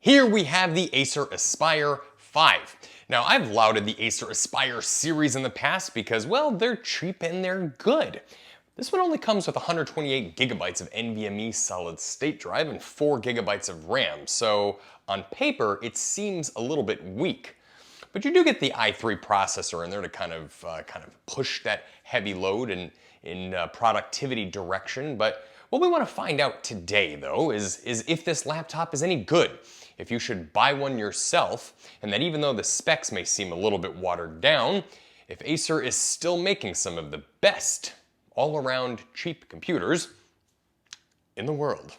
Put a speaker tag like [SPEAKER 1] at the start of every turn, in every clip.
[SPEAKER 1] Here we have the ACER Aspire 5. Now, I've lauded the ACER Aspire series in the past because, well, they're cheap and they're good. This one only comes with 128 gigabytes of NVMe solid state drive and 4 gigabytes of RAM, so on paper it seems a little bit weak. But you do get the i3 processor in there to kind of push that heavy load in productivity direction. But what we want to find out today, though, is if this laptop is any good, if you should buy one yourself, and that even though the specs may seem a little bit watered down, if Acer is still making some of the best all-around cheap computers in the world.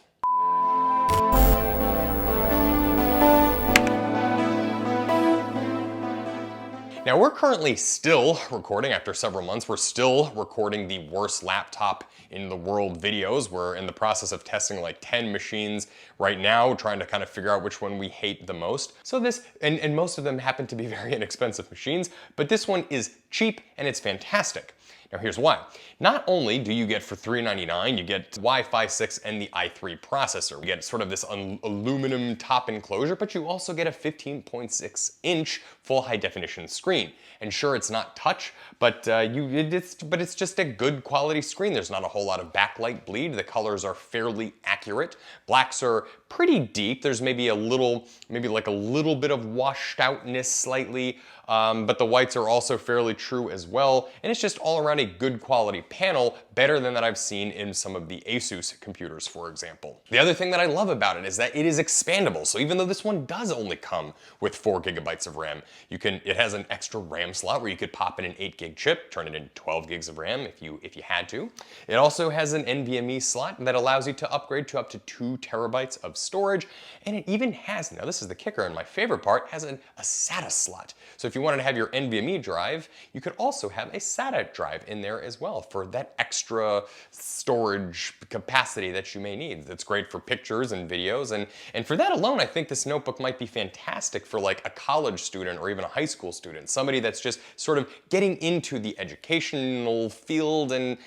[SPEAKER 1] Now, we're currently still recording after several months. We're still recording the worst laptop in the world videos. We're in the process of testing like 10 machines right now, trying to kind of figure out which one we hate the most. So this, and most of them happen to be very inexpensive machines, but this one is cheap and it's fantastic. Now here's why. Not only do you get for $399, you get Wi-Fi 6 and the i3 processor. You get sort of this aluminum top enclosure, but you also get a 15.6-inch full high definition screen. And sure, it's not touch, but it's just a good quality screen. There's not a whole lot of backlight bleed. The colors are fairly accurate. Blacks are pretty deep. There's maybe like a little bit of washed outness slightly, but the whites are also fairly true as well. And it's just all around a good quality panel, better than that I've seen in some of the Asus computers, for example. The other thing that I love about it is that it is expandable. So even though this one does only come with 4 gigabytes of RAM, it has an extra RAM slot where you could pop in an 8 gig chip, turn it into 12 gigs of RAM if you had to. It also has an NVMe slot that allows you to upgrade to up to 2 terabytes of storage. And it even has, now this is the kicker and my favorite part, has a SATA slot. So if you wanted to have your NVMe drive, you could also have a SATA drive in there as well for that extra storage capacity that you may need. It's great for pictures and videos, and for that alone, I think this notebook might be fantastic for like a college student or even a high school student, somebody that's just sort of getting into the educational field and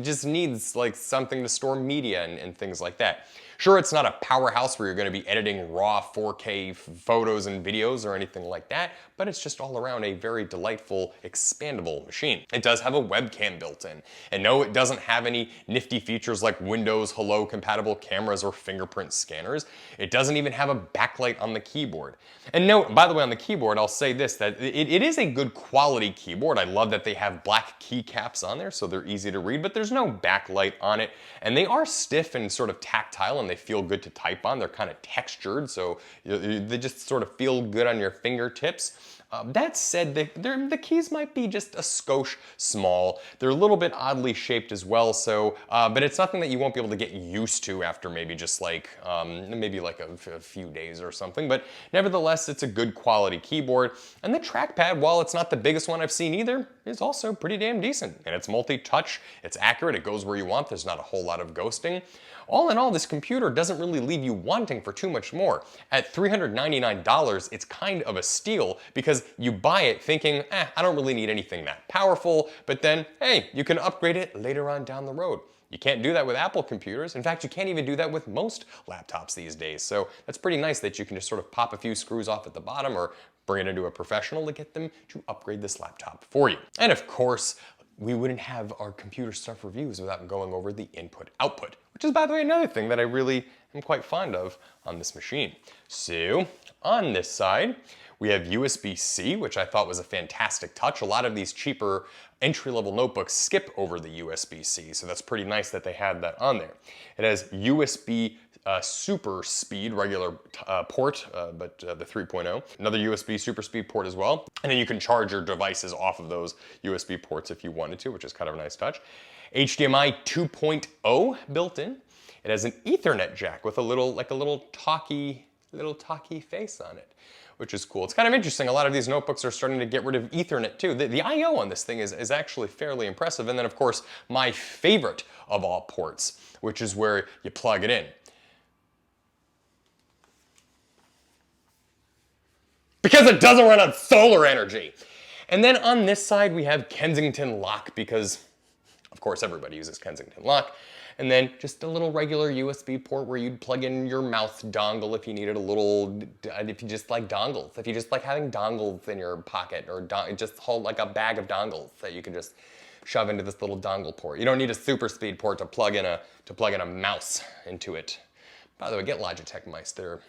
[SPEAKER 1] just needs like something to store media and things like that. Sure, it's not a powerhouse where you're going to be editing raw 4K photos and videos or anything like that, but it's just all around a very delightful, expandable machine. It does have a webcam built in, and no, it doesn't have any nifty features like Windows Hello compatible cameras or fingerprint scanners. It doesn't even have a backlight on the keyboard. And note, by the way, on the keyboard, I'll say this, that it is a good quality keyboard. I love that they have black keycaps on there, so they're easy to read, but there's no backlight on it, and they are stiff and sort of tactile, and they feel good to type on. They're kind of textured, so they just sort of feel good on your fingertips. That said, the keys might be just a skosh small. They're a little bit oddly shaped as well, so, but it's nothing that you won't be able to get used to after maybe just like, a few days or something. But nevertheless, it's a good quality keyboard. And the trackpad, while it's not the biggest one I've seen either, is also pretty damn decent. And it's multi-touch, it's accurate, it goes where you want, there's not a whole lot of ghosting. All in all, this computer doesn't really leave you wanting for too much more. At $399, it's kind of a steal because you buy it thinking, I don't really need anything that powerful, but then, hey, you can upgrade it later on down the road. You can't do that with Apple computers. In fact, you can't even do that with most laptops these days. So that's pretty nice that you can just sort of pop a few screws off at the bottom or bring it into a professional to get them to upgrade this laptop for you. And of course, we wouldn't have our computer stuff reviews without going over the input-output, which is, by the way, another thing that I really am quite fond of on this machine. So on this side, we have USB-C, which I thought was a fantastic touch. A lot of these cheaper entry-level notebooks skip over the USB-C, so that's pretty nice that they had that on there. It has USB super speed regular port, but the 3.0. Another USB super speed port as well. And then you can charge your devices off of those USB ports if you wanted to, which is kind of a nice touch. HDMI 2.0 built in. It has an Ethernet jack with a little talky face on it, which is cool. It's kind of interesting. A lot of these notebooks are starting to get rid of Ethernet too. The I/O on this thing is actually fairly impressive. And then of course, my favorite of all ports, which is where you plug it in. Because it doesn't run on solar energy. And then on this side, we have Kensington lock because, of course, everybody uses Kensington lock. And then just a little regular USB port where you'd plug in your mouth dongle if you needed a little, if you just like dongles, if you just like having dongles in your pocket, or just hold like a bag of dongles that you can just shove into this little dongle port. You don't need a super speed port to plug in a mouse into it. By the way, get Logitech mice, they're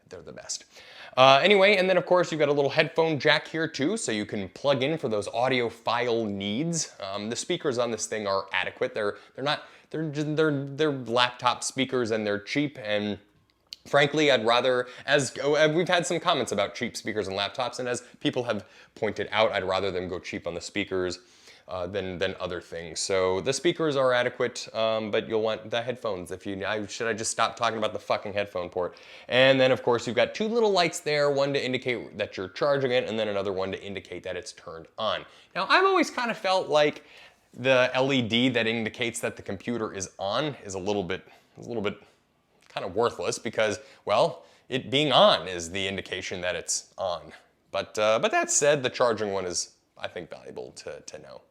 [SPEAKER 1] the best. Anyway, and then of course you've got a little headphone jack here too, so you can plug in for those audiophile needs. The speakers on this thing are adequate. They're laptop speakers and they're cheap, and frankly, I'd rather, as we've had some comments about cheap speakers and laptops, and as people have pointed out, I'd rather them go cheap on the speakers than other things. So the speakers are adequate, but you'll want the headphones if you, should I just stop talking about the fucking headphone port? And then of course you've got two little lights there, one to indicate that you're charging it, and then another one to indicate that it's turned on. Now I've always kind of felt like the LED that indicates that the computer is on is a little bit kind of worthless, because, well, it being on is the indication that it's on. But that said, the charging one is, I think, valuable to know.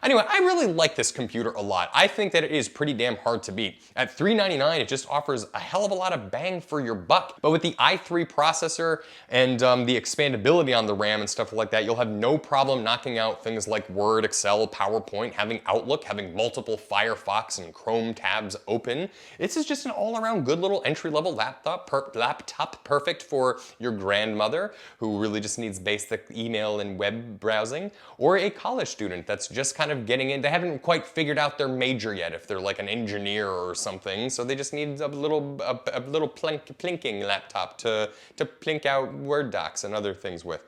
[SPEAKER 1] Anyway, I really like this computer a lot. I think that it is pretty damn hard to beat. At $399, it just offers a hell of a lot of bang for your buck. But with the i3 processor and the expandability on the RAM and stuff like that, you'll have no problem knocking out things like Word, Excel, PowerPoint, having Outlook, having multiple Firefox and Chrome tabs open. This is just an all-around good little entry-level laptop perfect for your grandmother who really just needs basic email and web browsing, or a college student that's just kind of getting in. They haven't quite figured out their major yet, if they're like an engineer or something, so they just need a little plinking laptop to plink out Word docs and other things with.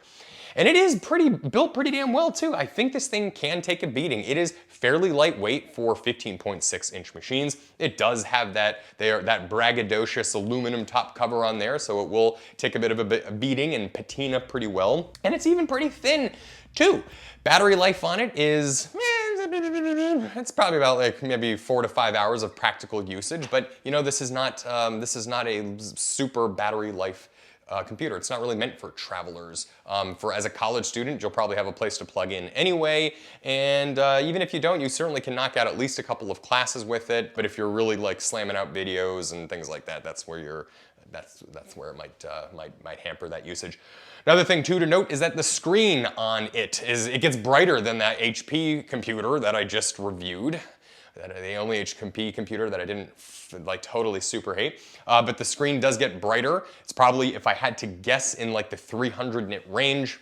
[SPEAKER 1] And it is built pretty damn well too. I think this thing can take a beating. It is fairly lightweight for 15.6-inch machines. It does have that braggadocious aluminum top cover on there, so it will take a bit of a beating and patina pretty well. And it's even pretty thin too. Battery life on it is, it's probably about like maybe 4 to 5 hours of practical usage, but you know, this is not a super battery life computer. It's not really meant for travelers. As a college student, you'll probably have a place to plug in anyway, and even if you don't, you certainly can knock out at least a couple of classes with it. But if you're really like slamming out videos and things like that, that's where it might hamper that usage. Another thing too to note is that the screen on it gets brighter than that HP computer that I just reviewed. The only HP computer that I didn't like totally super hate. But the screen does get brighter. It's probably, if I had to guess, in like the 300 nit range,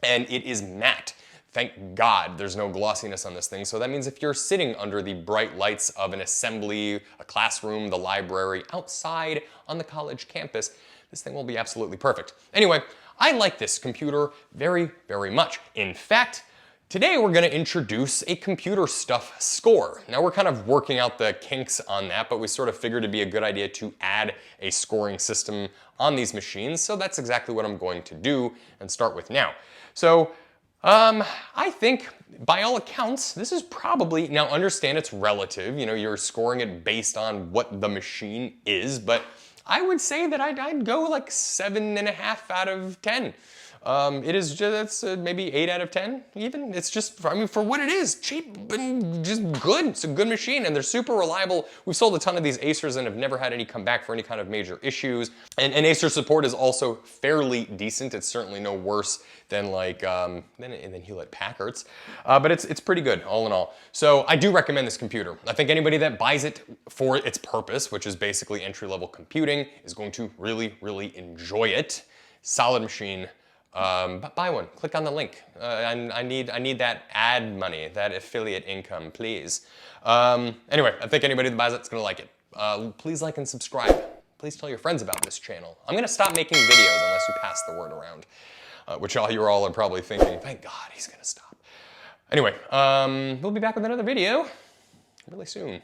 [SPEAKER 1] and it is matte. Thank God there's no glossiness on this thing. So that means if you're sitting under the bright lights of an assembly, a classroom, the library, outside on the college campus, this thing will be absolutely perfect. Anyway, I like this computer very, very much. In fact, today we're going to introduce a computer stuff score. Now we're kind of working out the kinks on that, but we sort of figured it'd be a good idea to add a scoring system on these machines. So that's exactly what I'm going to do and start with now. So I think by all accounts, this is probably, now understand it's relative, you know, you're scoring it based on what the machine is, but I would say that I'd go like 7.5 out of 10. It is just, maybe 8 out of 10 even. It's just, I mean, for what it is, cheap and just good. It's a good machine and they're super reliable. We've sold a ton of these Acers and have never had any come back for any kind of major issues. And Acer support is also fairly decent. It's certainly no worse than like, than Hewlett-Packard's, but it's pretty good all in all. So I do recommend this computer. I think anybody that buys it for its purpose, which is basically entry-level computing, is going to really, really enjoy it. Solid machine. But buy one. Click on the link. I need that ad money, that affiliate income, please. Anyway, I think anybody that buys it's gonna like it. Please like and subscribe. Please tell your friends about this channel. I'm gonna stop making videos unless you pass the word around, which you all are probably thinking, thank God he's gonna stop. Anyway, we'll be back with another video really soon.